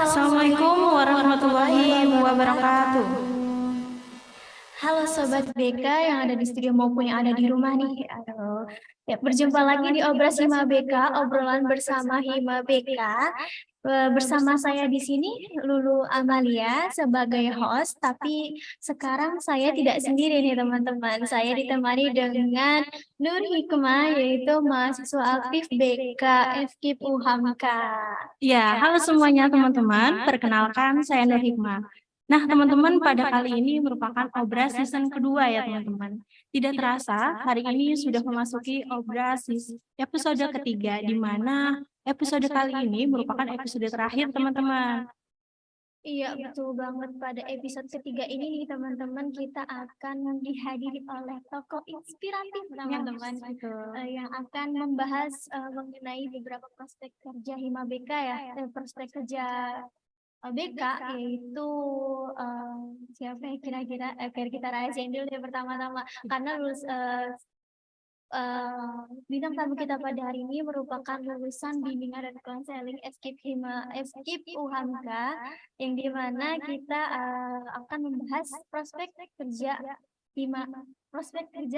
Assalamualaikum warahmatullahi wabarakatuh. Halo Sobat BK yang ada di studio maupun yang ada di rumah nih. Aduh. Ya, berjumpa lagi di Obras Hima BK, obrolan bersama Hima BK. Bersama saya di sini Lulu Amalia sebagai host, tapi sekarang saya tidak sendiri nih teman-teman. Saya ditemani dengan Nur Hikmah, yaitu mahasiswa aktif BK FKIP UHAMKA. Ya, halo semuanya teman-teman. Perkenalkan saya Nur Hikmah. Nah, teman-teman, pada kali ini merupakan Obras season kedua ya teman-teman. Tidak terasa, hari ini sudah memasuki Obras episode ketiga, di mana episode kali ini merupakan episode terakhir teman-teman. Iya, betul banget. Pada episode ketiga ini nih teman-teman, kita akan dihadiri oleh tokoh inspiratif teman-teman, yang akan membahas mengenai beberapa prospek kerja Hima BK ya, prospek kerja BK, yaitu siapa ya kira-kira, biar kita rahasiain dulu deh pertama-tama, karena bintang tamu kita pada hari ini merupakan lulusan bimbingan dan konseling FKIP UHAMKA, yang dimana kita akan membahas prospek kerja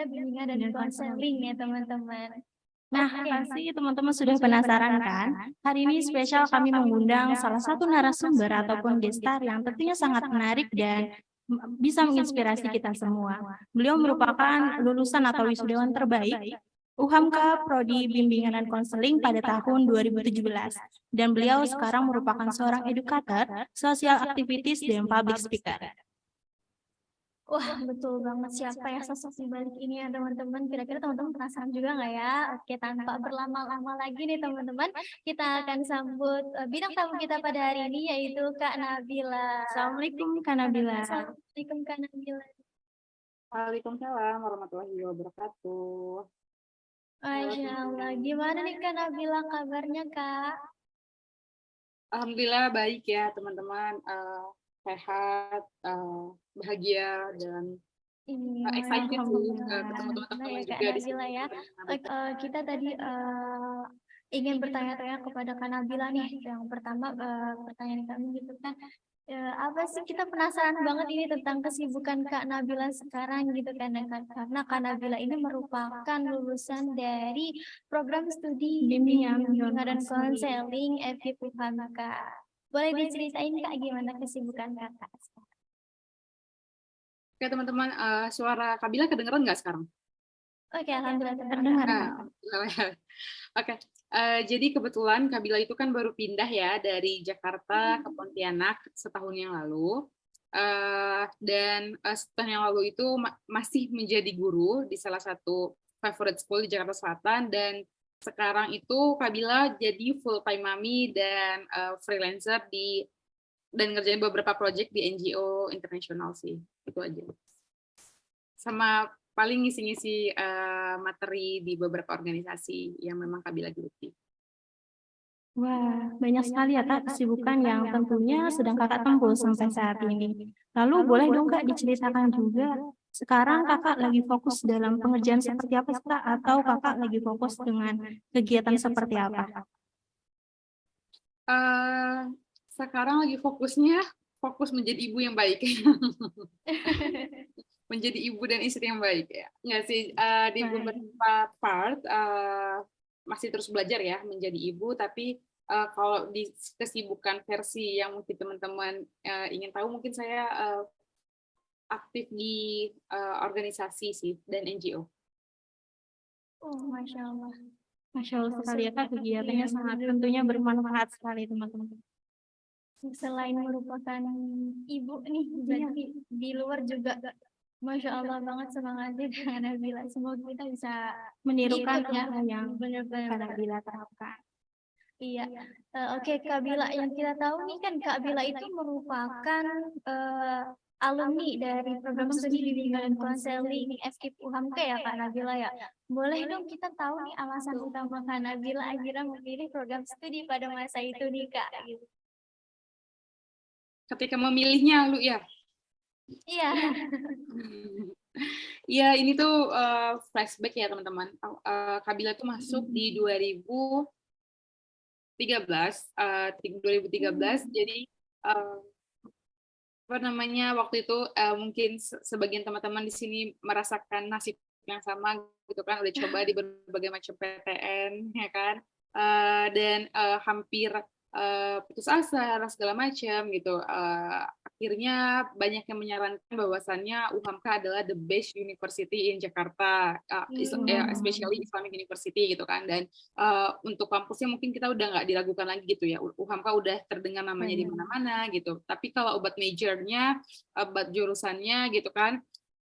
bimbingan dan konseling ya teman-teman. Nah, pasti teman-teman sudah penasaran kan? Hari ini spesial kami mengundang salah satu narasumber ataupun gestar yang tentunya sangat menarik dan bisa menginspirasi kita semua. Beliau merupakan lulusan atau wisudawan terbaik UHAMKA Prodi Bimbingan dan Konseling pada tahun 2017. Dan beliau sekarang merupakan seorang edukator, social activities, dan public speaker. Wah, betul banget. Siapa ya sosok di balik ini ya teman-teman? Kira-kira teman-teman penasaran juga nggak ya? Oke, tanpa berlama-lama lagi nih teman-teman, kita akan sambut bintang tamu kita pada hari ini, yaitu Kak Nabila. Assalamualaikum Kak Nabila. Assalamualaikum Kak Nabila. Waalaikumsalam warahmatullahi wabarakatuh. Masya Allah. Gimana nih Kak Nabila kabarnya Kak? Alhamdulillah baik ya teman-teman, sehat, bahagia dan excited sih ketemu teman-teman ya, juga Kak di sini. Nabila ya. Kita tadi ingin bertanya-tanya kepada Kak Nabila nih. Yang pertama pertanyaan kami gitu kan, apa sih, kita penasaran banget ini tentang kesibukan Kak Nabila sekarang gitu kan, karena Kak Nabila ini merupakan lulusan dari program studi bimbingan dan konseling FKIP UHAMKA. Boleh diceritain Kak gimana kesibukan Kakak? Oke teman-teman, suara Kabila kedengeran nggak sekarang? Oke, alhamdulillah terdengar. Oke, jadi kebetulan Kabila itu kan baru pindah ya dari Jakarta ke Pontianak setahun yang lalu. Dan setahun yang lalu itu masih menjadi guru di salah satu favorite school di Jakarta Selatan, dan sekarang itu Kabila jadi full time mami dan freelancer dan ngerjain beberapa project di NGO internasional sih, itu aja. Sama paling ngisi-ngisi materi di beberapa organisasi yang memang Kabila geluti. Wah, banyak sekali ya Kak kesibukan yang tentunya sedang Kakak tempuh sampai saat ini. Lalu boleh dong Kak diceritakan juga, sekarang Kakak lagi fokus dalam pengerjaan seperti apa sih Kak? Atau Kakak lagi fokus dengan kegiatan seperti apa? Sekarang lagi fokus menjadi ibu yang baik. Menjadi ibu dan istri yang baik ya. Nggak sih, di beberapa part masih terus belajar ya menjadi ibu, tapi kalau di kesibukan versi yang mungkin teman-teman ingin tahu, mungkin saya aktif di organisasi sih dan NGO. Oh, Masya Allah. Masya Allah sekali ya Kak, kegiatannya sangat tentunya bermanfaat sekali teman-teman. Selain merupakan ibu nih, jadi di luar juga Masya Allah banget semangatnya dengan Nabila. Semoga kita bisa menirukan ya yang benar-benar Kak Nabila terapkan. Iya, oke Kak Bila, yang kita tahu nih kan Kak Bila itu merupakan alumni dari program studi bimbingan dan konseling FKIP UHAMKA ya Kak Nabila ya. Boleh dong kita tahu nih alasan utama Kak Nabila akhirnya memilih program studi pada masa itu nih Kak. Gitu. Ketika memilihnya lu ya? Iya. Iya, ini tuh flashback ya teman-teman. Kabila tuh masuk di 2013, jadi eh, apa namanya, waktu itu mungkin sebagian teman-teman di sini merasakan nasib yang sama gitu kan, udah coba di berbagai macam PTN ya kan. Dan hampir putus asa dan segala macam gitu. Akhirnya banyak yang menyarankan bahwasannya UHAMKA adalah the best university in Jakarta, especially Islamic University gitu kan. Dan untuk kampusnya mungkin kita udah nggak diragukan lagi gitu ya. UHAMKA udah terdengar namanya di mana-mana gitu. Tapi kalau buat majornya, buat jurusannya gitu kan,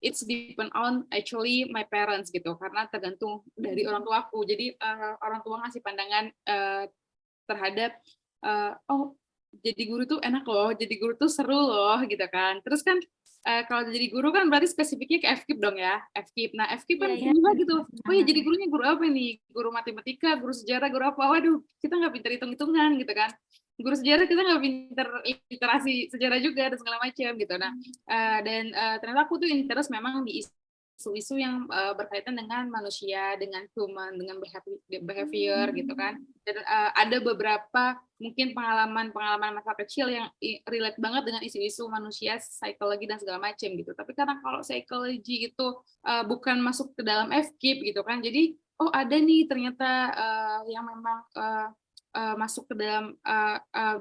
it's depend on actually my parents gitu, karena tergantung dari orang tua aku. Jadi orang tua ngasih pandangan terhadap oh, jadi guru tuh enak loh, jadi guru tuh seru loh gitu kan. Terus kan kalau jadi guru kan berarti spesifiknya ke FKIP dong ya, FKIP. Nah FKIP kan gila gitu. Oh ya, jadi gurunya guru apa nih? Guru matematika, guru sejarah, guru apa? Waduh, kita nggak pintar hitung-hitungan gitu kan. Guru sejarah kita nggak pintar literasi sejarah juga dan segala macam gitu. Nah dan ternyata aku tuh interest memang di isu-isu yang berkaitan dengan manusia, dengan human, dengan behavior gitu kan. Dan ada beberapa mungkin pengalaman masa kecil yang relate banget dengan isu-isu manusia, psikologi dan segala macam gitu. Tapi karena kalau psikologi itu bukan masuk ke dalam FKIP gitu kan, jadi oh ada nih ternyata yang memang masuk ke dalam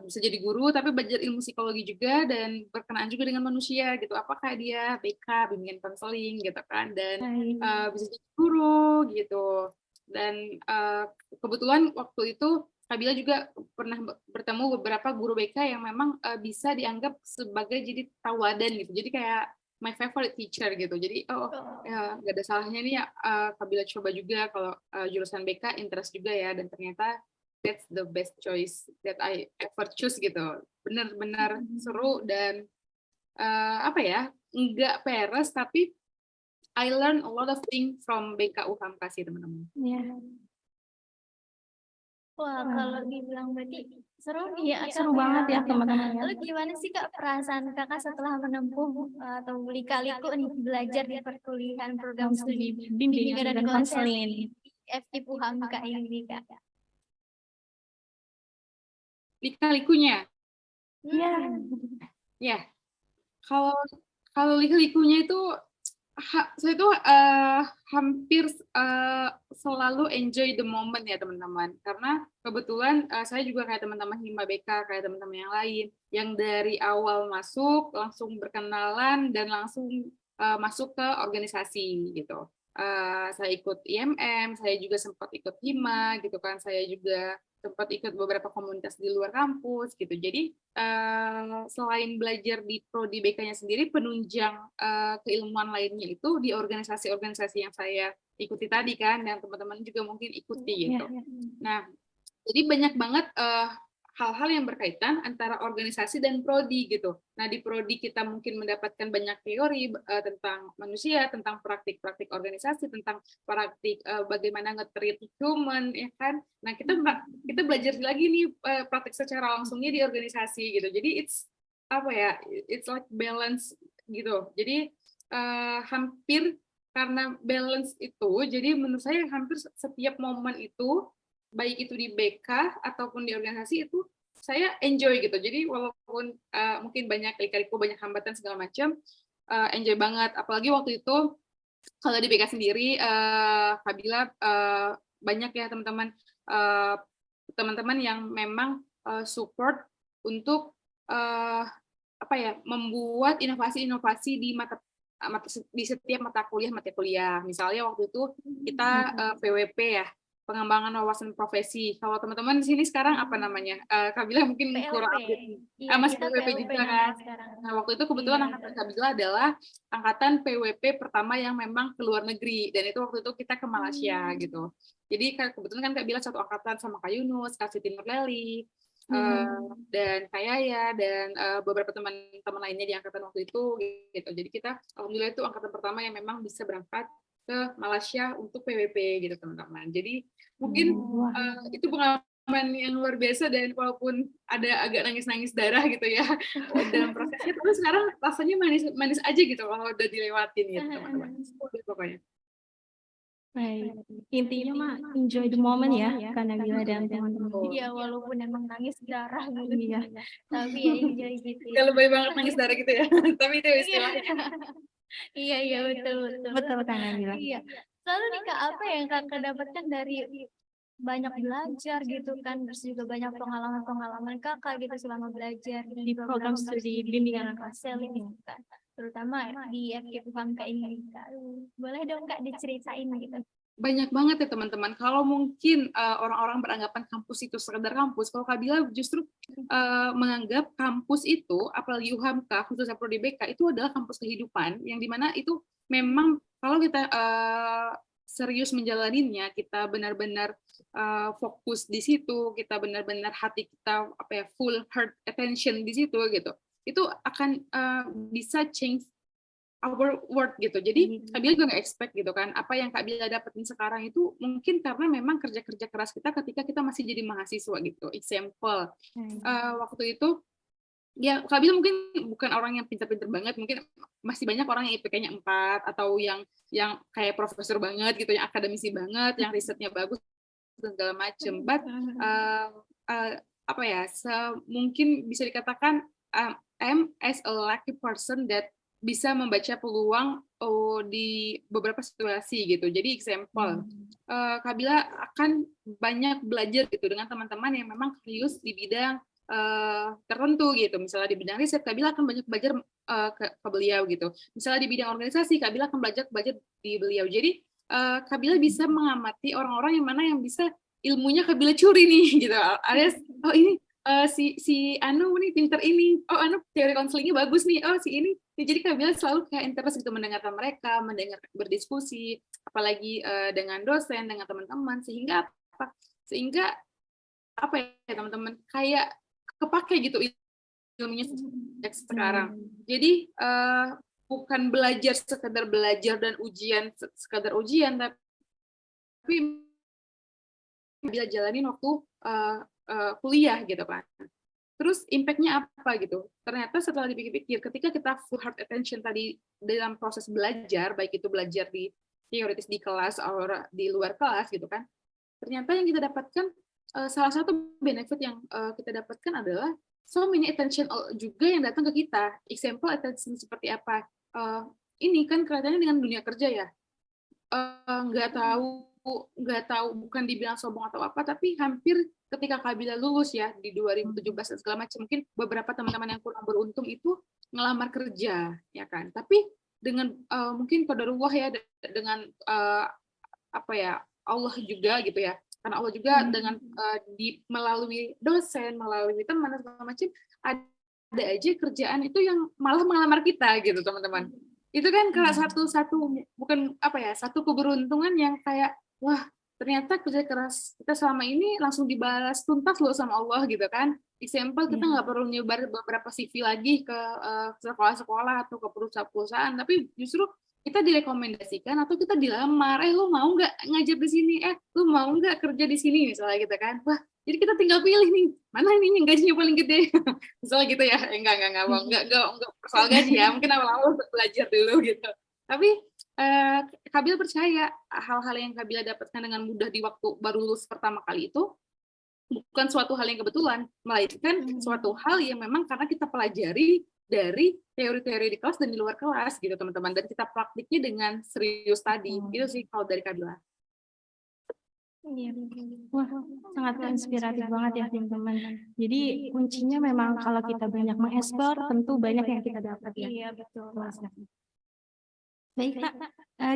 bisa jadi guru tapi belajar ilmu psikologi juga dan berkenaan juga dengan manusia gitu. Apakah dia BK, bimbingan konseling gitu kan, dan bisa jadi guru gitu. Dan kebetulan waktu itu Kabila juga pernah bertemu beberapa guru BK yang memang bisa dianggap sebagai jadi tauladan gitu. Jadi kayak my favorite teacher gitu. Jadi ya gak ada salahnya nih ya Kabila coba juga kalau jurusan BK interest juga ya, dan ternyata that's the best choice that I ever choose gitu. Benar-benar seru dan apa ya, nggak peres tapi I learn a lot of things from BK UHAMKA sih teman-teman. Wah, kalau dibilang berarti seru nih ya. Seru banget ya teman-teman. Lalu gimana sih Kak perasaan Kakak setelah menempuh atau lika-liku nih belajar di perkuliahan program studi bimbingan dan konseling FKIP UHAMKA ini Kak? Lika-likunya? Ya, kalau lika-likunya itu saya tuh hampir selalu enjoy the moment ya teman-teman, karena kebetulan saya juga kayak teman-teman Hima BK, kayak teman-teman yang lain yang dari awal masuk langsung berkenalan dan langsung masuk ke organisasi gitu. Saya ikut IMM, saya juga sempat ikut Hima gitu kan, saya juga sempat ikut beberapa komunitas di luar kampus gitu. Jadi selain belajar di prodi BK-nya sendiri, penunjang keilmuan lainnya itu di organisasi-organisasi yang saya ikuti tadi kan, yang teman-teman juga mungkin ikuti gitu. Nah, jadi banyak banget hal-hal yang berkaitan antara organisasi dan prodi gitu. Nah, di prodi kita mungkin mendapatkan banyak teori tentang manusia, tentang praktik-praktik organisasi, tentang praktik bagaimana nge-treat human, ya kan? Nah, kita belajar lagi nih praktik secara langsungnya di organisasi gitu. Jadi it's apa ya? It's like balance gitu. Jadi hampir karena balance itu, jadi menurut saya hampir setiap momen itu, baik itu di BK ataupun di organisasi itu saya enjoy gitu. Jadi walaupun mungkin banyak lika-liku, banyak hambatan segala macam, enjoy banget. Apalagi waktu itu kalau di BK sendiri, Kabila banyak ya teman-teman yang memang support untuk apa ya, membuat inovasi-inovasi di di setiap mata kuliah. Misalnya waktu itu kita PWP ya, pengembangan wawasan profesi. Kalau teman-teman di sini sekarang apa namanya? Kabila mungkin kurang update. Masih PWP juga kan? Nah, waktu itu kebetulan angkatan Kabila adalah angkatan PWP pertama yang memang ke luar negeri, dan itu waktu itu kita ke Malaysia gitu. Jadi kebetulan kan Kabila satu angkatan sama Kak Yunus, Kak Siti Nurleli, dan kayak ya, dan beberapa teman-teman lainnya di angkatan waktu itu gitu. Jadi kita alhamdulillah itu angkatan pertama yang memang bisa berangkat ke Malaysia untuk PWP gitu teman-teman. Jadi mungkin itu pengalaman yang luar biasa, dan walaupun ada agak nangis-nangis darah gitu ya dalam prosesnya, tapi sekarang rasanya manis aja gitu kalau udah dilewatin gitu teman-teman. Pokoknya. Baik. Intinya mah enjoy the moment ya, Kak Nabila dan teman-teman. Betul. Iya, walaupun emang nangis darah gitu. Iya. Tapi ya enjoy gitu ya. Gak lebay banget nangis darah gitu ya. Tapi itu istilahnya. Iya, iya, betul, betul. Betul, Kak Nabila. Iya. Lalu nih Kak, apa yang Kakak dapatkan dari banyak belajar gitu kan, terus juga banyak pengalaman-pengalaman Kakak gitu selama belajar Di program studi bimbingan konseling gitu kan, terutama di FKIP ini Kak. Boleh dong Kak diceritain gitu. Banyak banget ya teman-teman. Kalau mungkin orang-orang beranggapan kampus itu sekedar kampus, kalau Kabila justru menganggap kampus itu, apalagi UHAMKA, khususnya Prodi BK, itu adalah kampus kehidupan, yang dimana itu memang kalau kita serius menjalaninya, kita benar-benar fokus di situ, kita benar-benar hati kita full heart attention di situ gitu, itu akan bisa change our world gitu. Jadi Kak Bila juga nggak expect gitu kan, apa yang Kak Bila dapetin sekarang itu mungkin karena memang kerja-kerja keras kita ketika kita masih jadi mahasiswa gitu. Example, waktu itu ya Kak Bila mungkin bukan orang yang pintar-pintar banget, mungkin masih banyak orang yang IPK-nya 4 atau yang kayak profesor banget gitu, yang akademisi banget, yang risetnya bagus dan segala macem. But mungkin bisa dikatakan I'm as a lucky person that bisa membaca peluang di beberapa situasi gitu. Jadi example, Kak Bila akan banyak belajar gitu dengan teman-teman yang memang serius di bidang tertentu gitu. Misalnya di bidang riset, Kak Bila akan banyak belajar ke beliau gitu. Misalnya di bidang organisasi, Kak Bila akan belajar di beliau. Jadi Kak Bila bisa mengamati orang-orang yang mana yang bisa ilmunya Kak Bila curi nih gitu. Alias, oh ini si Anu nih pinter ini, oh Anu teori konselingnya bagus nih, oh si ini. Jadi Kak Bila selalu kayak interest gitu mendengarkan mereka, mendengar berdiskusi, apalagi dengan dosen, dengan teman-teman, sehingga apa ya teman-teman, kayak kepake gitu ilmunya sejak sekarang. Jadi bukan belajar sekedar belajar dan ujian sekedar ujian, tapi bila jalanin waktu kuliah gitu kan. Terus impact-nya apa gitu? Ternyata setelah dipikir-pikir, ketika kita full heart attention tadi dalam proses belajar, baik itu belajar di teoritis di kelas atau di luar kelas gitu kan, ternyata yang kita dapatkan, salah satu benefit yang kita dapatkan adalah so many attention juga yang datang ke kita. Example attention seperti apa? Ini kan kelihatannya dengan dunia kerja ya, nggak tahu, bukan dibilang sombong atau apa, tapi hampir ketika Kak Bila lulus ya di 2017 dan segala macam, mungkin beberapa teman-teman yang kurang beruntung itu ngelamar kerja ya kan, tapi dengan mungkin qadarullah ya, dengan Allah juga gitu ya, karena Allah juga dengan melalui dosen, melalui teman dan segala macam, ada aja kerjaan itu yang malah melamar kita gitu teman-teman. Itu kan satu keberuntungan yang kayak, wah ternyata kerja keras kita selama ini langsung dibalas tuntas loh sama Allah gitu kan. Example, kita nggak perlu nyebar beberapa CV lagi ke sekolah-sekolah atau ke perusahaan-perusahaan, tapi justru kita direkomendasikan atau kita dilamar, lu mau nggak ngajar di sini, lu mau nggak kerja di sini misalnya gitu kan. Wah, jadi kita tinggal pilih nih, mana ini yang gajinya paling gede. Misalnya gitu ya. Enggak soal gaji ya, mungkin awal-awal untuk belajar dulu gitu. Tapi Kak Bila percaya hal-hal yang Kak Bila dapatkan dengan mudah di waktu baru lulus pertama kali itu bukan suatu hal yang kebetulan, melainkan suatu hal yang memang karena kita pelajari dari teori-teori di kelas dan di luar kelas gitu teman-teman, dan kita praktiknya dengan serius tadi. Itu sih kalau dari Kak Bila. Iya, wah sangat inspiratif banget ya teman-teman. Jadi kuncinya memang kalau kita banyak mengeksplor, tentu banyak yang kita dapat ya. Iya, betul. Baik Kak,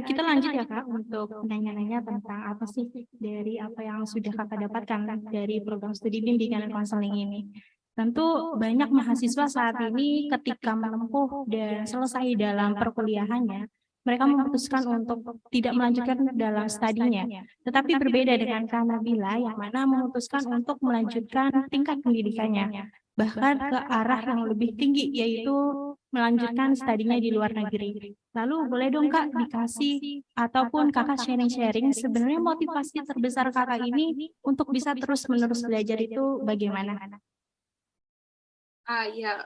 kita lanjut ya Kak untuk nanya-nanya tentang apa sih dari apa yang sudah Kakak dapatkan dari program studi bimbingan dan konseling ini. Tentu banyak mahasiswa saat ini ketika menempuh dan selesai dalam perkuliahannya, mereka memutuskan untuk tidak melanjutkan dalam studinya. Tetapi berbeda dengan Kak Nabila yang mana memutuskan untuk melanjutkan tingkat pendidikannya, bahkan ke arah yang lebih tinggi, yaitu melanjutkan studinya di luar negeri. Lalu boleh dong Kak dikasih ataupun Kakak sharing-sharing sebenarnya motivasi terbesar Kakak ini untuk bisa terus-menerus belajar itu bagaimana? Ya,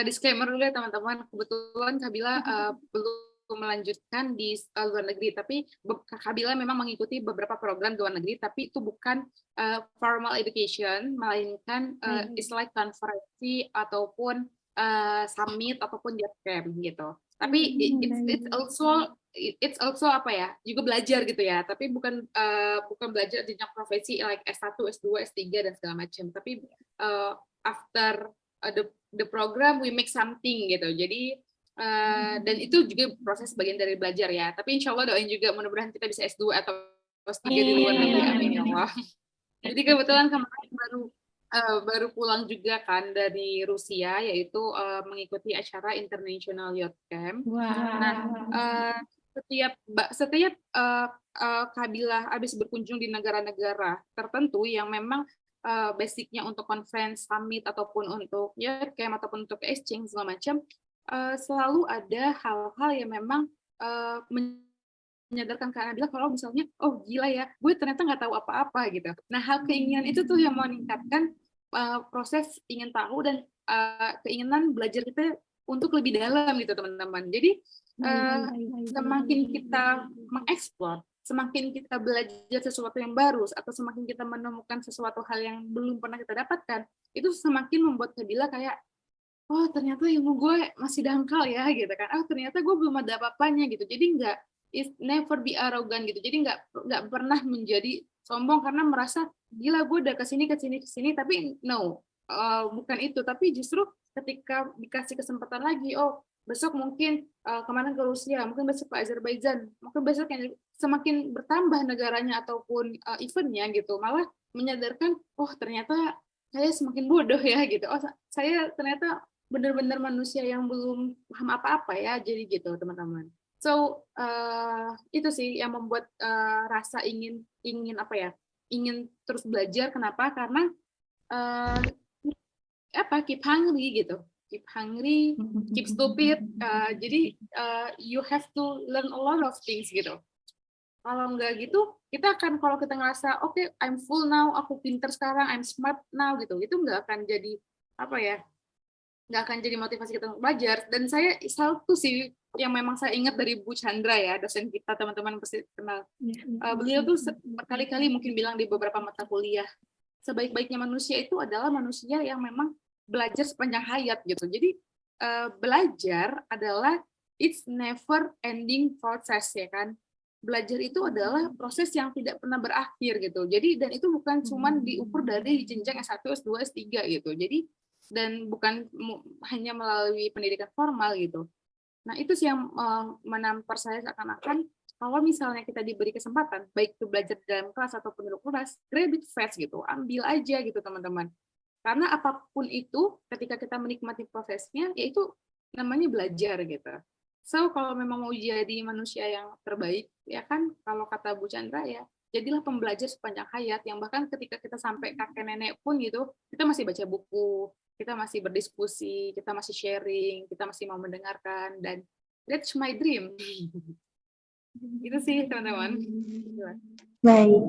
disclaimer dulu ya teman-teman, kebetulan Kak Bila belum melanjutkan di luar negeri, tapi Kabila memang mengikuti beberapa program di luar negeri, tapi itu bukan formal education, melainkan it's like konferensi ataupun summit ataupun youth camp gitu. Tapi it's also apa ya, juga belajar gitu ya, tapi bukan bukan belajar jenjang profesi like S1, S2, S3 dan segala macam, tapi after the program we make something gitu. Jadi dan itu juga proses bagian dari belajar ya. Tapi insya Allah doain juga mudah-mudahan kita bisa S2 atau S3 di luar negeri. Amin ya Allah. Jadi kebetulan kemarin baru pulang juga kan dari Rusia, yaitu mengikuti acara International Youth Camp. Nah, setiap Kabila habis berkunjung di negara-negara tertentu yang memang basicnya untuk conference, summit ataupun untuk youth camp ataupun untuk exchange segala macam, selalu ada hal-hal yang memang menyadarkan Kak Nabila kalau misalnya, oh gila ya, gue ternyata nggak tahu apa-apa gitu. Nah, hal keinginan itu tuh yang meningkatkan proses ingin tahu dan keinginan belajar kita untuk lebih dalam gitu teman-teman. Jadi semakin kita mengeksplor, semakin kita belajar sesuatu yang baru atau semakin kita menemukan sesuatu hal yang belum pernah kita dapatkan, itu semakin membuat Nabila kayak, oh ternyata ilmu gue masih dangkal ya gitu kan, oh ternyata gue belum ada apa-apanya gitu. Jadi never be arrogant gitu, jadi nggak pernah menjadi sombong karena merasa gila gue udah kesini, tapi no, bukan itu, tapi justru ketika dikasih kesempatan lagi, oh besok mungkin kemana ke Rusia, mungkin besok ke Azerbaijan, mungkin besok yang semakin bertambah negaranya ataupun eventnya gitu, malah menyadarkan, oh ternyata saya semakin bodoh ya gitu, oh saya ternyata benar-benar manusia yang belum paham apa-apa ya, jadi gitu teman-teman. So itu sih yang membuat rasa ingin apa ya, ingin terus belajar. Kenapa? Karena keep hungry gitu, keep hungry, keep stupid. Jadi you have to learn a lot of things gitu. Kalau nggak gitu, kita akan, kalau kita ngerasa oke, I'm full now, aku pinter sekarang, I'm smart now gitu, itu nggak akan jadi apa ya, nggak akan jadi motivasi kita untuk belajar. Dan saya satu sih yang memang saya ingat dari Bu Chandra ya, dosen kita, teman-teman pasti kenal. Beliau tuh berkali-kali mungkin bilang di beberapa mata kuliah, sebaik-baiknya manusia itu adalah manusia yang memang belajar sepanjang hayat gitu. Jadi belajar adalah it's never ending process ya kan. Belajar itu adalah proses yang tidak pernah berakhir gitu. Jadi dan itu bukan cuma diukur dari jenjang S1, S2, S3 gitu. Jadi dan bukan hanya melalui pendidikan formal gitu. Nah, itu sih yang menampar saya seakan-akan kalau misalnya kita diberi kesempatan, baik itu belajar di dalam kelas ataupun di luar kelas, grab it fast gitu, ambil aja gitu teman-teman. Karena apapun itu, ketika kita menikmati prosesnya, yaitu namanya belajar gitu. So, kalau memang mau jadi manusia yang terbaik, ya kan, kalau kata Bu Chandra ya, jadilah pembelajar sepanjang hayat, yang bahkan ketika kita sampai kakek nenek pun gitu, kita masih baca buku, kita masih berdiskusi, kita masih sharing, kita masih mau mendengarkan, dan that's my dream. Itu sih teman-teman. Baik,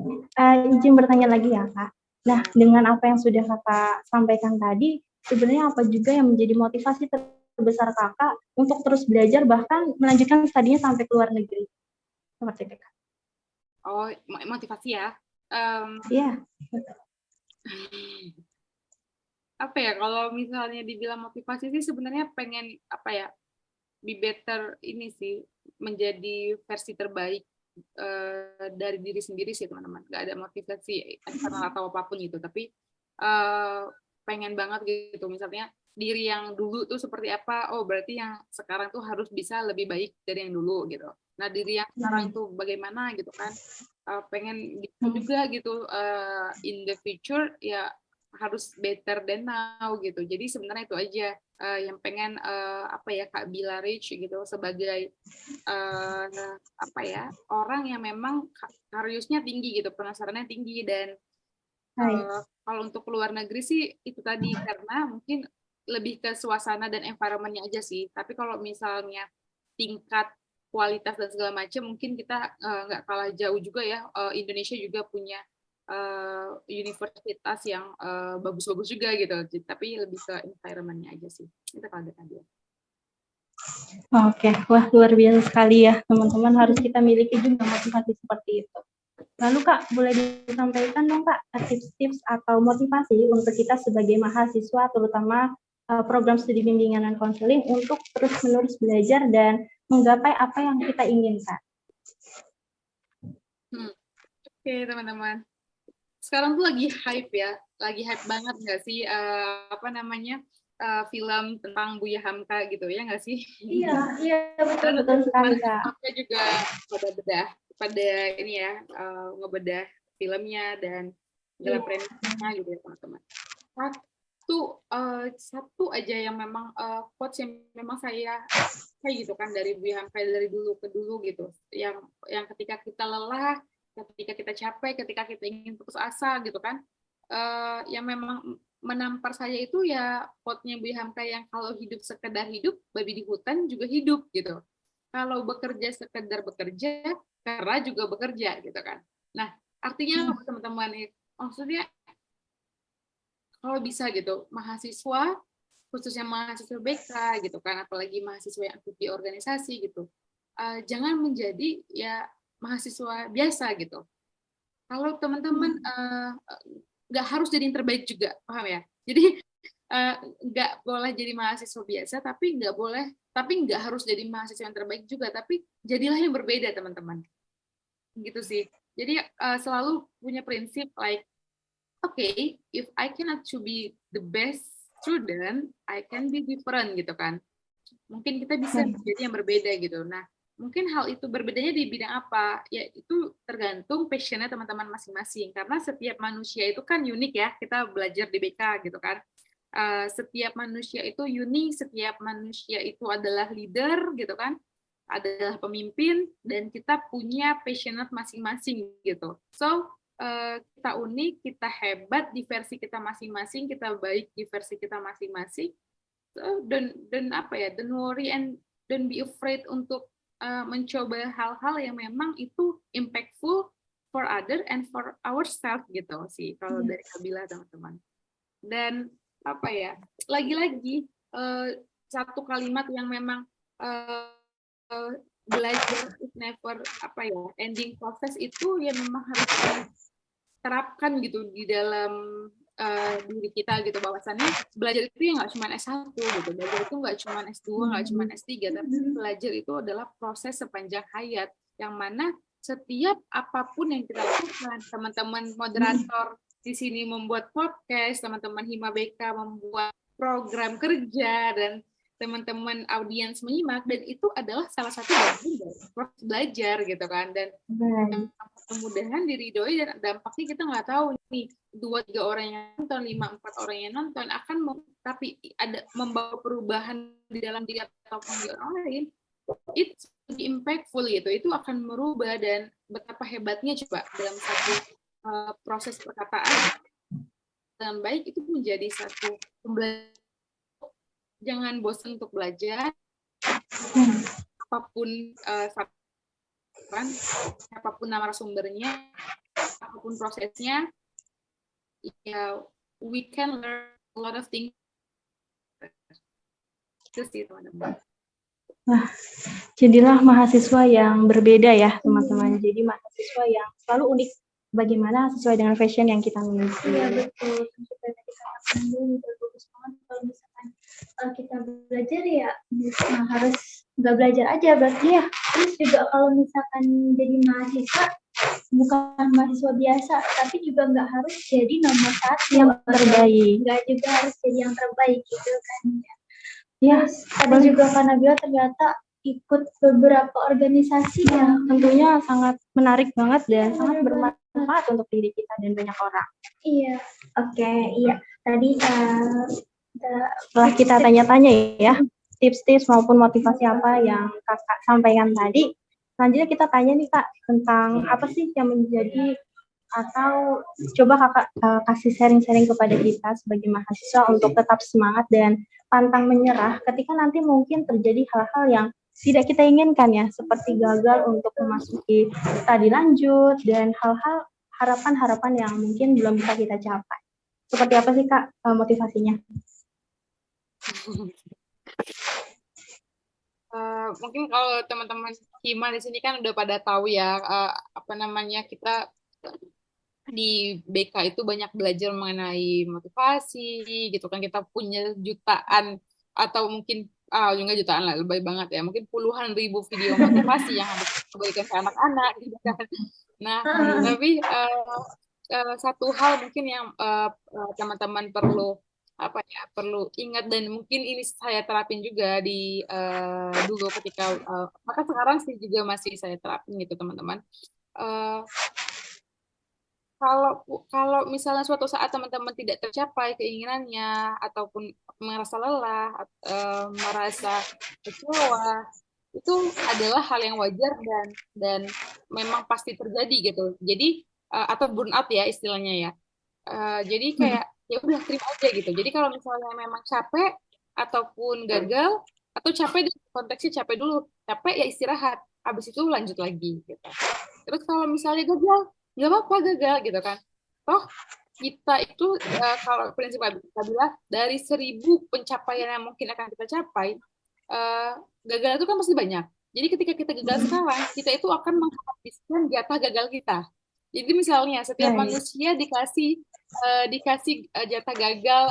izin bertanya lagi ya Kak. Nah, dengan apa yang sudah Kakak sampaikan tadi, sebenarnya apa juga yang menjadi motivasi terbesar Kakak untuk terus belajar bahkan melanjutkan studinya sampai ke luar negeri? Seperti itu Kak. Oh, motivasi ya? Iya. Apa ya, kalau misalnya dibilang motivasi sih sebenarnya pengen apa ya, be better ini sih, menjadi versi terbaik dari diri sendiri sih teman-teman. Gak ada motivasi eksternal atau apapun gitu, tapi pengen banget gitu, misalnya diri yang dulu tuh seperti apa, oh berarti yang sekarang tuh harus bisa lebih baik dari yang dulu gitu. Nah diri yang sekarang tuh bagaimana gitu kan, pengen gitu juga gitu, in the future ya harus better than now gitu. Jadi sebenarnya itu aja yang pengen apa ya Kak Bila reach gitu, sebagai apa ya, orang yang memang harusnya tinggi gitu, penasarannya tinggi. Dan kalau untuk luar negeri sih itu tadi, karena mungkin lebih ke suasana dan environment-nya aja sih. Tapi kalau misalnya tingkat kualitas dan segala macam, mungkin kita nggak kalah jauh juga ya. Indonesia juga punya universitas yang bagus-bagus juga gitu, tapi lebih ke environment-nya aja sih. Itu kalau ada. Oke, wah luar biasa sekali ya teman-teman, harus kita miliki juga motivasi seperti itu. Lalu Kak, boleh disampaikan dong Kak tips-tips atau motivasi untuk kita sebagai mahasiswa, terutama program studi bimbingan dan konseling untuk terus-menerus belajar dan menggapai apa yang kita inginkan. Oke teman-teman, sekarang tuh lagi hype ya, lagi hype banget nggak sih film tentang Buya Hamka gitu ya nggak sih? Iya betul sekali Kak. Aku juga pada ini ya ngebedah filmnya dan segala premisnya gitu ya teman-teman. Satu aja yang memang quotes yang memang saya gitu kan dari Buya Hamka dari dulu ke dulu gitu, yang ketika kita lelah, ketika kita capek, ketika kita ingin putus asa gitu kan, yang memang menampar saya itu ya quote-nya Buya Hamka yang kalau hidup sekedar hidup, babi di hutan juga hidup gitu. Kalau bekerja sekedar bekerja, kera juga bekerja gitu kan. Nah, artinya teman-teman, maksudnya kalau bisa gitu, mahasiswa, khususnya mahasiswa BK gitu kan, apalagi mahasiswa yang aktif di organisasi gitu, jangan menjadi ya mahasiswa biasa gitu. Kalau teman-teman nggak harus jadi yang terbaik juga, paham ya? Jadi nggak boleh jadi mahasiswa biasa, tapi nggak harus jadi mahasiswa yang terbaik juga, tapi jadilah yang berbeda teman-teman. Gitu sih. Jadi selalu punya prinsip like, okay, if I cannot to be the best student, I can be different gitu kan. Mungkin kita bisa menjadi yang berbeda gitu. Nah, mungkin hal itu berbedanya di bidang apa? Ya itu tergantung passionnya teman-teman masing-masing. Karena setiap manusia itu kan unik ya. Kita belajar di BK gitu kan. Setiap manusia itu unik, setiap manusia itu adalah leader gitu kan, adalah pemimpin, dan kita punya passionate masing-masing gitu. So kita unik, kita hebat di versi kita masing-masing, kita baik di versi kita masing-masing. So, don't worry and don't be afraid untuk mencoba hal-hal yang memang itu impactful for other and for ourselves gitu sih kalau dari Kabila teman-teman. Dan apa ya, lagi-lagi satu kalimat yang memang belajar is never ending process itu ya memang harus terapkan gitu di dalam diri kita gitu, bahwasannya belajar itu ya nggak cuma S1 gitu, belajar itu nggak cuma S2, nggak cuma S3, tapi belajar itu adalah proses sepanjang hayat, yang mana setiap apapun yang kita lakukan, teman-teman moderator di sini membuat podcast, teman-teman Hima BK membuat program kerja, dan teman-teman audiens menyimak, dan itu adalah salah satu bagian dari proses belajar gitu kan. Dan mudah-mudahan diridhoi, dan dampaknya kita nggak tahu nih, 2-3 orang yang nonton, 5-4 orang yang nonton akan tapi ada membawa perubahan di dalam diri ataupun di orang lain, it's impactful gitu, itu akan merubah. Dan betapa hebatnya coba dalam satu proses perkataan dengan baik itu menjadi satu pembelajaran. Jangan bosan untuk belajar, apapun apapun narasumbernya, apapun prosesnya, ya we can learn a lot of things. Itu sih teman-teman. Nah, jadilah mahasiswa yang berbeda ya teman-teman. Jadi mahasiswa yang selalu unik, bagaimana sesuai dengan fashion yang kita miliki. Iya betul. Bagus banget kalau misalkan kita belajar ya harus nggak belajar aja berarti ya. Terus juga kalau misalkan jadi mahasiswa bukan mahasiswa biasa, tapi juga nggak harus jadi nomor 1 yang terbaik. Nggak juga harus jadi yang terbaik gitu kan. Ya, ada juga karena Nabila ternyata ikut beberapa organisasi yang tentunya sangat menarik banget dan sangat bermanfaat untuk diri kita dan banyak orang. Iya, oke, iya. Tadi setelah kita tanya-tanya ya, tips-tips maupun motivasi apa yang Kakak sampaikan tadi, selanjutnya kita tanya nih Kak, tentang apa sih yang menjadi, atau coba Kakak kasih sharing-sharing kepada kita sebagai mahasiswa untuk tetap semangat dan pantang menyerah ketika nanti mungkin terjadi hal-hal yang tidak kita inginkan ya, seperti gagal untuk memasuki studi lanjut dan hal-hal harapan-harapan yang mungkin belum bisa kita capai. Seperti apa sih Kak motivasinya? Mungkin kalau teman-teman Hima di sini kan udah pada tahu ya, kita di BK itu banyak belajar mengenai motivasi gitu kan. Kita punya jutaan atau mungkin juga jutaan lah, lebih banget ya, mungkin puluhan ribu video motivasi yang harus diberikan ke anak-anak gitu kan. Nah, tapi satu hal mungkin yang teman-teman perlu ingat, dan mungkin ini saya terapin juga di dulu ketika maka sekarang sih juga masih saya terapin gitu teman-teman. Kalau misalnya suatu saat teman-teman tidak tercapai keinginannya ataupun merasa lelah, merasa kecewa, itu adalah hal yang wajar dan memang pasti terjadi gitu. Jadi atau burnout ya istilahnya ya. Jadi kayak ya udah terima aja gitu. Jadi kalau misalnya memang capek ataupun gagal, atau capek konteksnya capek dulu, capek ya istirahat, habis itu lanjut lagi gitu. Terus kalau misalnya gagal, nggak apa-apa gagal gitu kan. Toh kita itu kalau prinsip Kabila, dari 1000 pencapaian yang mungkin akan kita capai, gagal itu kan pasti banyak. Jadi ketika kita gagal sekarang, kita itu akan menghabiskan jatah gagal kita. Jadi misalnya setiap manusia dikasih jatah gagal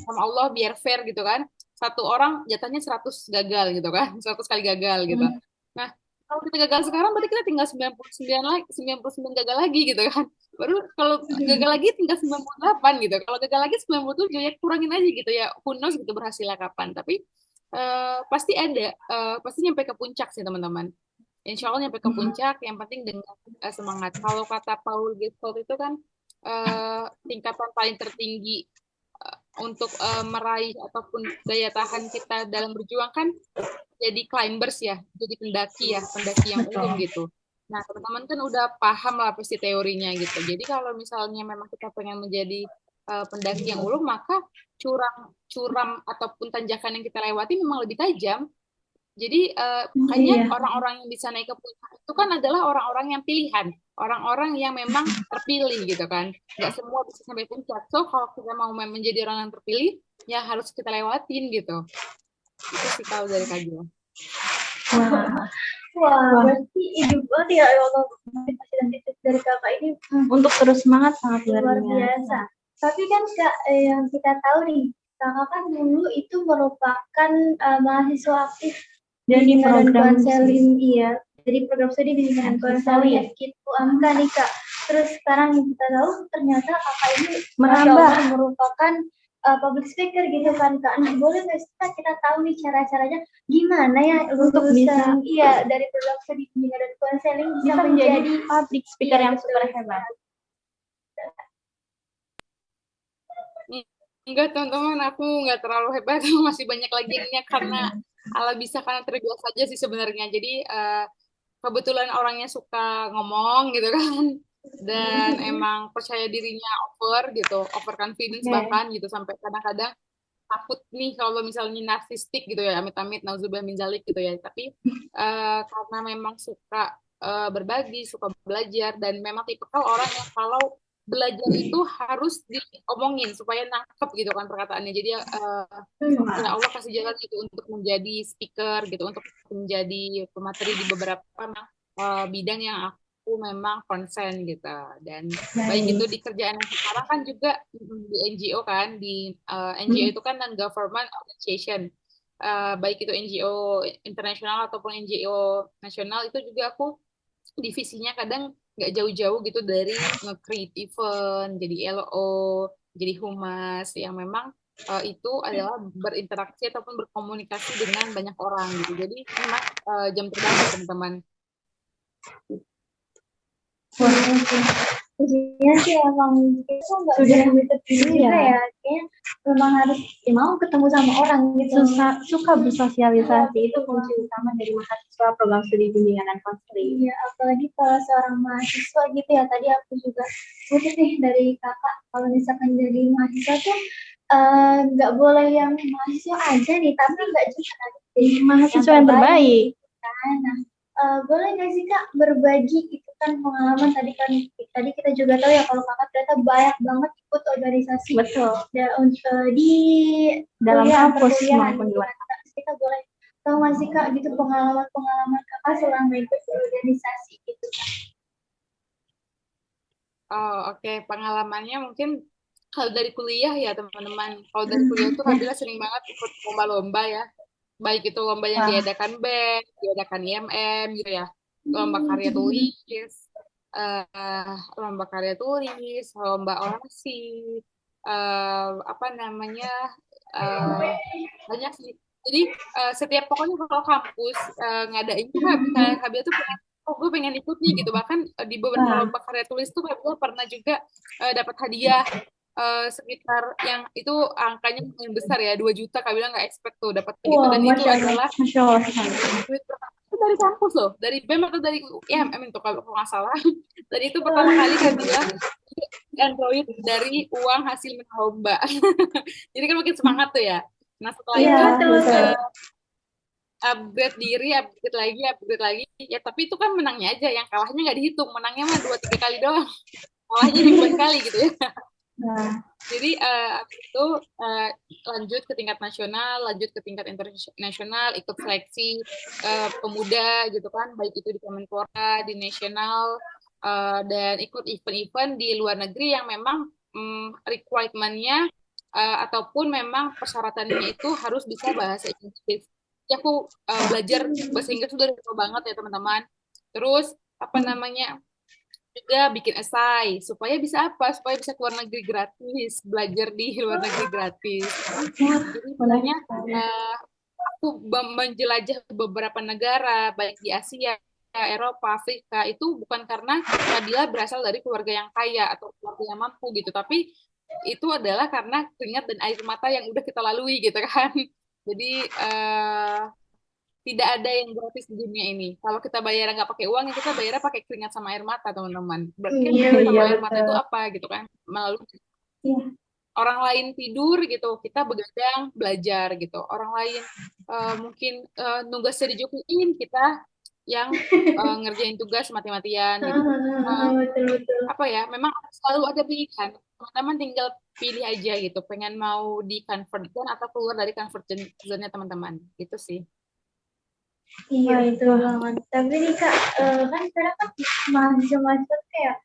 sama Allah biar fair gitu kan. Satu orang jatahnya 100 gagal gitu kan, 100 kali gagal gitu. Nah, kalau kita gagal sekarang berarti kita tinggal 99 gagal lagi gitu kan. Baru kalau gagal lagi tinggal 98 gitu. Kalau gagal lagi 97 ya kurangin aja gitu ya. Who knows gitu berhasilnya kapan. Tapi pasti ada, pasti nyampe ke puncak sih teman-teman. Insya Allah nyampe ke puncak, yang penting dengan semangat. Kalau kata Paul Gestalt itu kan tingkatan paling tertinggi untuk meraih ataupun daya tahan kita dalam berjuang kan jadi climbers ya, jadi pendaki yang ulung gitu. Nah teman-teman kan udah paham lah pasti teorinya gitu. Jadi kalau misalnya memang kita pengen menjadi pendaki yang ulung, maka curam ataupun tanjakan yang kita lewati memang lebih tajam. Jadi hanya orang-orang yang bisa naik ke puncak itu kan adalah orang-orang yang pilihan, orang-orang yang memang terpilih gitu kan. Nggak semua bisa sampai puncak. So kalau kita mau menjadi orang yang terpilih, ya harus kita lewatin gitu. Itu sih kalau dari Kak Gila. Wah, berarti hidup banget ya Allah motivasi dan tips dari kakak ini Untuk terus semangat sangat luar biasa. Tapi kan Kak, yang kita tahu nih, kakak kan dulu itu merupakan mahasiswa aktif dari program konseling, dari program studi bimbingan konseling gitu Amka nih Kak. Terus sekarang kita tahu ternyata kakak ini merupakan public speaker gitu kan Kak. Nah boleh nggak sih kita tahu nih cara-caranya gimana ya untuk bisa dari program studi bimbingan dan konseling bisa menjadi public speaker yang super hebat. Enggak teman-teman, aku nggak terlalu hebat, masih banyak lagi ini karena ala bisa karena terbiasa aja sih sebenarnya. Jadi kebetulan orangnya suka ngomong gitu kan, dan emang percaya dirinya over confidence bahkan gitu, sampai kadang-kadang takut nih kalau misalnya narsistik gitu ya, amit-amit nauzubillah min dzalik gitu ya. Tapi karena memang suka berbagi, suka belajar, dan memang tipikal orang yang kalau belajar itu harus diomongin supaya nangkep gitu kan perkataannya. Jadi ya Allah kasih jalan gitu untuk menjadi speaker gitu, untuk menjadi pemateri di beberapa bidang yang aku memang concern gitu. Dan baik itu di kerjaan yang sekarang kan juga di NGO kan, di NGO itu kan non-government organization, baik itu NGO internasional ataupun NGO nasional, itu juga aku divisinya kadang nggak jauh-jauh gitu dari nge-create event, jadi LO, jadi humas, yang memang itu adalah berinteraksi ataupun berkomunikasi dengan banyak orang gitu. Jadi memang jam terbang teman-teman. Iya sih emang itu nggak sudah terpilih ya, kayaknya memang harus mau ketemu sama orang gitu. Suka bersosialisasi itu kunci utama dari mahasiswa program studi bimbingan dan konseling. Iya, apalagi kalau seorang mahasiswa gitu ya, tadi aku juga kutip nih dari kakak, kalau misalkan jadi mahasiswa tuh nggak boleh yang mahasiswa aja nih, tapi nggak juga jadi mahasiswa yang terbaik. Nah, boleh nggak sih Kak berbagi itu kan pengalaman tadi kita juga tahu ya kalau kakak ternyata banyak banget ikut organisasi. Betul. Di dalam kampus maupun di luar. Kita boleh tahu nggak sih Kak gitu pengalaman-pengalaman Kakak selama ikut organisasi gitu? Oh, oke. Pengalamannya mungkin kalau dari kuliah ya, teman-teman. Kalau dari kuliah itu Kabila sering banget ikut lomba-lomba ya. Baik itu lomba yang Wah. diadakan BEM, diadakan IMM gitu ya. Lomba karya tulis, lomba karya tulis, lomba orasi, apa namanya, banyak sih. Jadi setiap pokoknya kalau kampus ngadain tuh Kabila tuh pengen, oh gue pengen ikut nih gitu. Bahkan di beberapa Wah. lomba karya tulis tuh Kabila pernah juga dapat hadiah sekitar yang itu angkanya yang besar ya, 2 juta. Kabila nggak expect tuh dapat gitu, Wah, dan itu Masya Allah. adalah Masya Allah. duit pertama itu dari kampus loh, dari BEM atau dari IMM itu kalau nggak salah. Dan itu pertama kali Kabila Android dari uang hasil menang lomba. Jadi kan makin semangat tuh ya. Nah setelah Iya, itu betul. upgrade diri, upgrade lagi. Ya tapi itu kan menangnya aja, yang kalahnya nggak dihitung. Menangnya mah 2-3 kali doang. Kalahnya ribuan kali gitu ya. Nah, Jadi itu lanjut ke tingkat nasional, lanjut ke tingkat internasional, ikut seleksi pemuda gitu kan, baik itu di Kemenpora, di nasional, dan ikut event-event di luar negeri yang memang requirement-nya ataupun memang persyaratannya itu harus bisa bahasa Inggris. Jadi aku belajar bahasa Inggris sudah lama banget ya teman-teman. Terus apa namanya, juga bikin esai supaya bisa apa? Supaya bisa keluar negeri gratis, belajar di luar negeri gratis. Jadi sebenarnya aku menjelajah beberapa negara baik di Asia, Eropa, Afrika itu bukan karena Nabila berasal dari keluarga yang kaya atau keluarga yang mampu gitu, tapi itu adalah karena keringat dan air mata yang udah kita lalui gitu kan. Jadi tidak ada yang gratis di dunia ini. Kalau kita bayar nggak pakai uang, ya kita bayarnya pakai keringat sama air mata, teman-teman. Berarti kan iya, keringat sama iya, air mata itu betul. apa gitu kan? Melalui Iya. orang lain tidur gitu, kita begadang belajar gitu. Orang lain mungkin nugasnya dijukuin, kita yang ngerjain tugas mati-matian gitu. Betul, betul. Apa ya? Memang selalu ada pilihan. Teman-teman tinggal pilih aja gitu. Pengen mau di convert zone atau keluar dari comfort zone-nya teman-teman. Gitu sih. Iya, betul banget. Tapi nih Kak, kan kadang kan mahasiswa-mahasiswa tuh kayak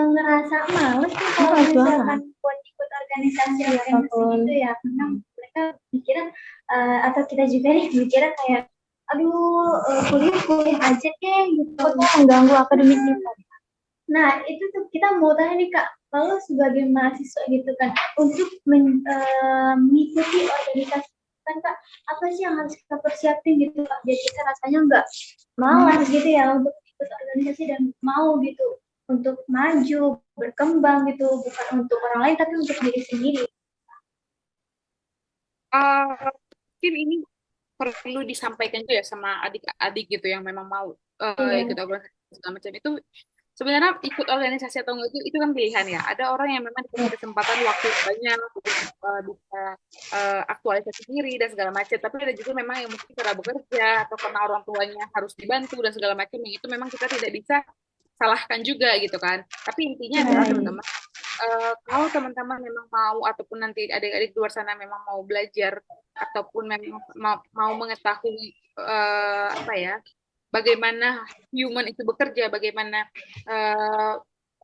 ngerasa males nih kalau misalkan buat ikut organisasi-organisasi gitu ya. Karena mereka mikirnya, atau kita juga nih mikirnya kayak, aduh, kuliah aja deh gitu. Kok mengganggu akademik kita. Nah, itu tuh kita mau tanya nih Kak, kalau sebagai mahasiswa gitu kan, untuk mengikuti organisasi kan Kak, apa sih yang harus kita persiapin gitu Kak, biar kita rasanya nggak malas gitu ya untuk ikut organisasi dan mau gitu untuk maju, berkembang gitu, bukan untuk orang lain tapi untuk diri sendiri. Mungkin ini perlu disampaikan juga ya sama adik-adik gitu yang memang mau ikut organisasi segala macam itu. Sebenarnya ikut organisasi atau enggak itu kan pilihan ya. Ada orang yang memang dikasih kesempatan waktu banyak bisa aktualisasi diri dan segala macam. Tapi ada juga memang yang mungkin cara bekerja atau karena orang tuanya harus dibantu dan segala macam, yang itu memang kita tidak bisa salahkan juga gitu kan. Tapi intinya adalah teman-teman, kalau teman-teman memang mau ataupun nanti adik-adik di luar sana memang mau belajar ataupun memang mau mengetahui apa ya, bagaimana human itu bekerja, bagaimana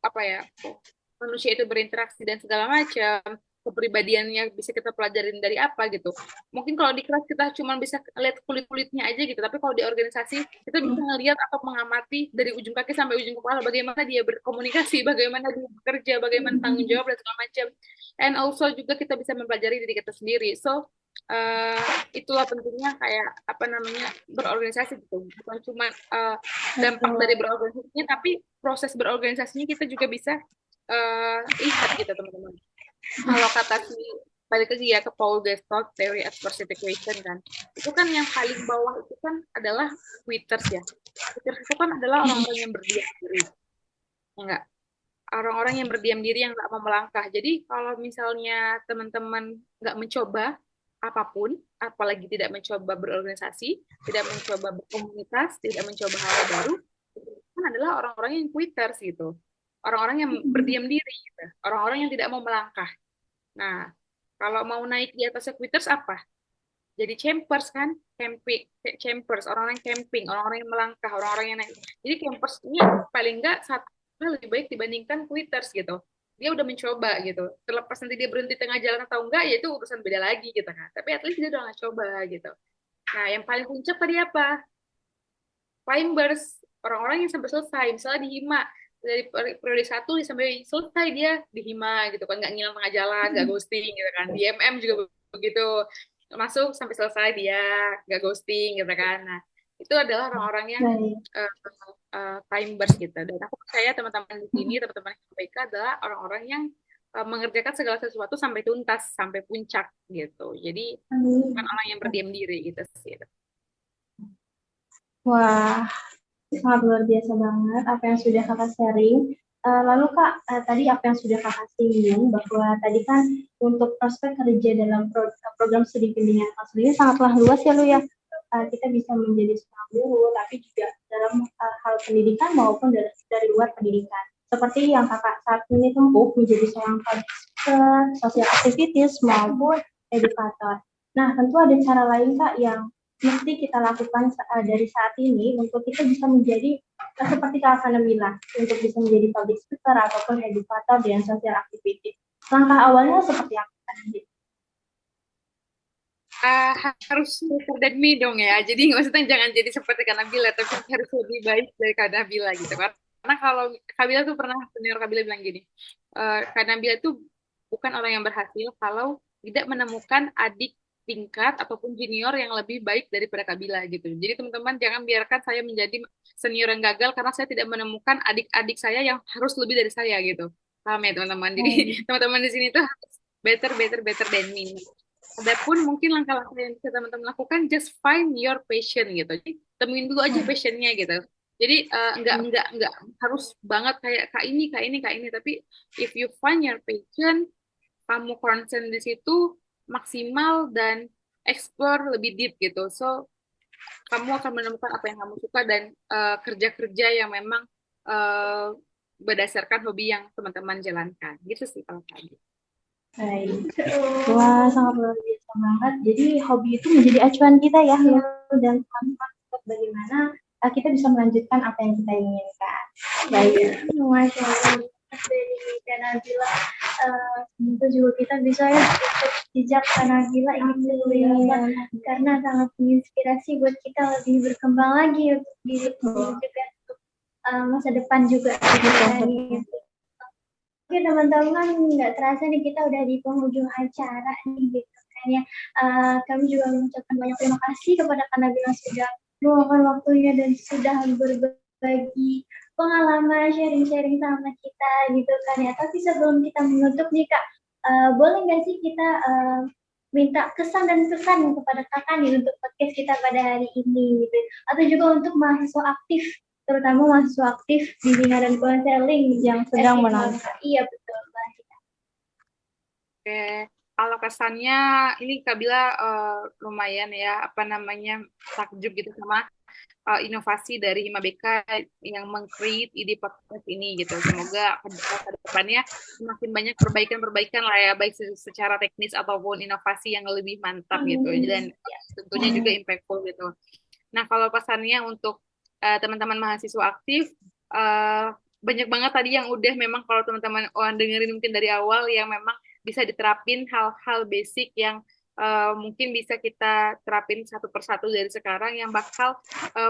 apa ya, manusia itu berinteraksi dan segala macam, kepribadiannya bisa kita pelajarin dari apa gitu. Mungkin kalau di kelas kita cuma bisa lihat kulit-kulitnya aja gitu, tapi kalau di organisasi kita bisa ngelihat atau mengamati dari ujung kaki sampai ujung kepala bagaimana dia berkomunikasi, bagaimana dia bekerja, bagaimana tanggung jawab dan segala macam. And also juga kita bisa mempelajari diri kita sendiri. So itulah pentingnya kayak apa namanya berorganisasi gitu, bukan cuma dampak dari berorganisasinya, tapi proses berorganisasinya kita juga bisa lihat gitu teman-teman. Kalau kata si balik lagi ya ke Paul Gestalt Theory of Perception kan, itu kan yang paling bawah itu kan adalah quitters ya. Quitters itu kan adalah orang-orang yang berdiam diri, enggak, orang-orang yang berdiam diri yang nggak mau melangkah. Jadi kalau misalnya teman-teman nggak mencoba apapun, apalagi tidak mencoba berorganisasi, tidak mencoba berkomunitas, tidak mencoba hal baru, kan adalah orang-orang yang quitters gitu. Orang-orang yang berdiam diri gitu. Orang-orang yang tidak mau melangkah. Nah, kalau mau naik di atas quitters apa? Jadi champers kan? campers, orang-orang camping, orang-orang yang melangkah, orang-orang yang naik. Jadi campers ini paling enggak satu lebih baik dibandingkan quitters gitu. Dia udah mencoba gitu. Terlepas nanti dia berhenti tengah jalan atau enggak, ya itu urusan beda lagi gitu kan. Tapi at least dia udah nggak coba gitu. Nah, yang paling puncak tadi apa? Climbers, orang-orang yang sampai selesai. Misalnya di Hima, dari periode 1 sampai selesai dia di Hima gitu kan, nggak ngilang tengah jalan, nggak ghosting gitu kan. Di MM juga begitu, masuk sampai selesai dia nggak ghosting gitu kan. Nah, itu adalah orang-orang yang timers gitu. Dan aku percaya teman-teman di sini, teman-teman yang mereka adalah orang-orang yang mengerjakan segala sesuatu sampai tuntas, sampai puncak gitu. Jadi bukan orang yang berdiam diri gitu sih. Wah, sangat luar biasa banget apa yang sudah kakak sharing. Lalu kak, tadi apa yang sudah kakak singgung bahwa tadi kan untuk prospek kerja dalam program studi bimbingan kelas ini sangatlah luas ya Lu ya. Kita bisa menjadi seorang guru, tapi juga dalam hal pendidikan maupun dari luar pendidikan. Seperti yang kakak saat ini tempuh menjadi seorang public speaker, social activities maupun edukator. Nah, tentu ada cara lain kak yang mesti kita lakukan dari saat ini untuk kita bisa menjadi seperti kakak Nabila, untuk bisa menjadi public speaker ataupun edukator dan social activity. Langkah awalnya seperti apa? Harus better than me dong ya. Jadi maksudnya jangan jadi seperti Kak Nabila, tapi harus lebih baik dari Kak Nabila gitu kan. Karena kalau Kak Nabila tuh pernah, senior Kak Nabila bilang gini, Kak Nabila tuh bukan orang yang berhasil kalau tidak menemukan adik tingkat ataupun junior yang lebih baik daripada Kak Bila gitu. Jadi teman-teman jangan biarkan saya menjadi senior yang gagal karena saya tidak menemukan adik-adik saya yang harus lebih dari saya gitu. Paham ya teman-teman? Jadi teman-teman di sini tuh harus better than me. Adapun mungkin langkah-langkah yang bisa teman-teman lakukan, just find your passion gitu. Jadi temuin dulu aja passionnya gitu. Jadi nggak harus banget kayak kak ini, tapi if you find your passion, kamu concern di situ maksimal dan explore lebih deep gitu. So kamu akan menemukan apa yang kamu suka dan kerja-kerja yang memang berdasarkan hobi yang teman-teman jalankan. Gitu sih kalau tadi. Baik. Wah, sangat luar biasa banget. Jadi hobi itu menjadi acuan kita ya, dan teman-teman untuk bagaimana kita bisa melanjutkan apa yang kita inginkan. Baik. Masya Allah. Dari Kak Nabila, tentu juga kita bisa ya ikut jejak Kak Nabila ini ya, karena sangat menginspirasi buat kita lebih berkembang lagi untuk diri juga untuk masa depan juga. Oke teman-teman, nggak terasa nih kita udah di penghujung acara nih gitu kan ya. Kami juga mengucapkan banyak terima kasih kepada Kak Nabila sudah meluangkan waktunya dan sudah berbagi pengalaman sharing-sharing sama kita gitu kan ya. Tapi sebelum kita menutup nih Kak, boleh nggak sih kita minta kesan dan pesan kepada kakak nih untuk podcast kita pada hari ini gitu, atau juga untuk mahasiswa aktif, terutama mahasiswa aktif bimbingan dan konseling yang sedang menonton. Iya betul Mbak. Oke, kalau kesannya ini Kak Bila lumayan ya apa namanya takjub gitu sama inovasi dari Hima BK yang meng-create ide podcast ini gitu. Semoga ke depannya semakin banyak perbaikan-perbaikan lah ya, baik secara teknis ataupun inovasi yang lebih mantap gitu. Dan ya, tentunya juga impactful gitu. Nah, kalau pesannya untuk teman-teman mahasiswa aktif, banyak banget tadi yang udah memang kalau teman-teman dengerin mungkin dari awal yang memang bisa diterapin hal-hal basic yang mungkin bisa kita terapin satu persatu dari sekarang yang bakal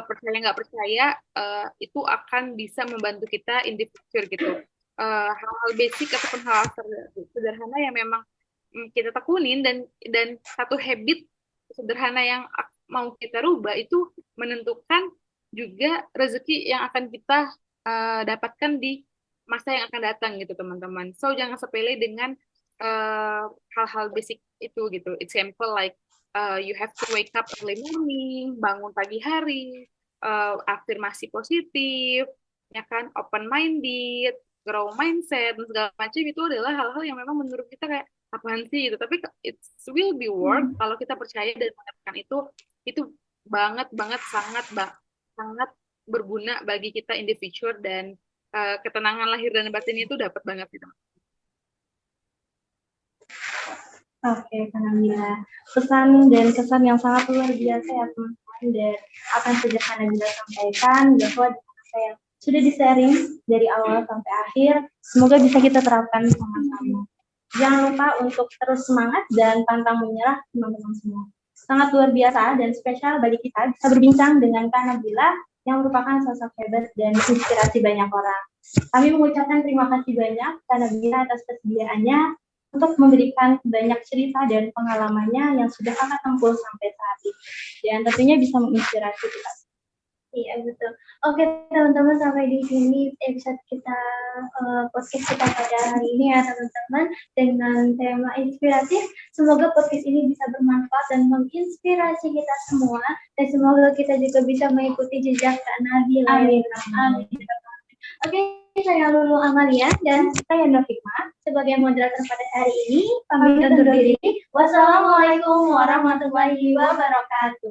percaya nggak percaya itu akan bisa membantu kita in the future gitu. Hal-hal basic ataupun hal sederhana yang memang kita tekunin dan satu habit sederhana yang mau kita rubah itu menentukan juga rezeki yang akan kita dapatkan di masa yang akan datang gitu teman-teman. So jangan sepele dengan hal-hal basic itu gitu. Example like you have to wake up early morning, bangun pagi hari, afirmasi positif, ya kan, open minded, grow mindset dan segala macam itu adalah hal-hal yang memang menurut kita kayak apaan sih gitu. Tapi it will be work kalau kita percaya dan menerapkan itu banget sangat berguna bagi kita in the future dan ketenangan lahir dan batin itu dapat banget gitu. Oke, Kak Nabila. Pesan dan kesan yang sangat luar biasa ya teman-teman, dan apa yang sudah Kak Nabila sampaikan bahwa apa yang sudah di-sharing dari awal sampai akhir, semoga bisa kita terapkan sama-sama. Jangan lupa untuk terus semangat dan pantang menyerah teman-teman semua. Sangat luar biasa dan spesial bagi kita bisa berbincang dengan Kak Nabila yang merupakan sosok hebat dan inspirasi banyak orang. Kami mengucapkan terima kasih banyak Kak Nabila atas kesediaannya untuk memberikan banyak cerita dan pengalamannya yang sudah kakak tempuh sampai saat ini. Dan tentunya bisa menginspirasi kita. Iya, betul. Oke, teman-teman, sampai di sini episode kita, podcast kita pada hari ini ya, teman-teman, dengan tema inspiratif. Semoga podcast ini bisa bermanfaat dan menginspirasi kita semua, dan semoga kita juga bisa mengikuti jejak Kak Nabila. Amin. Amin. Oke, saya Lulu Amalia dan saya Novikma sebagai moderator pada hari ini. Pamit undur diri. Wassalamualaikum warahmatullahi wabarakatuh.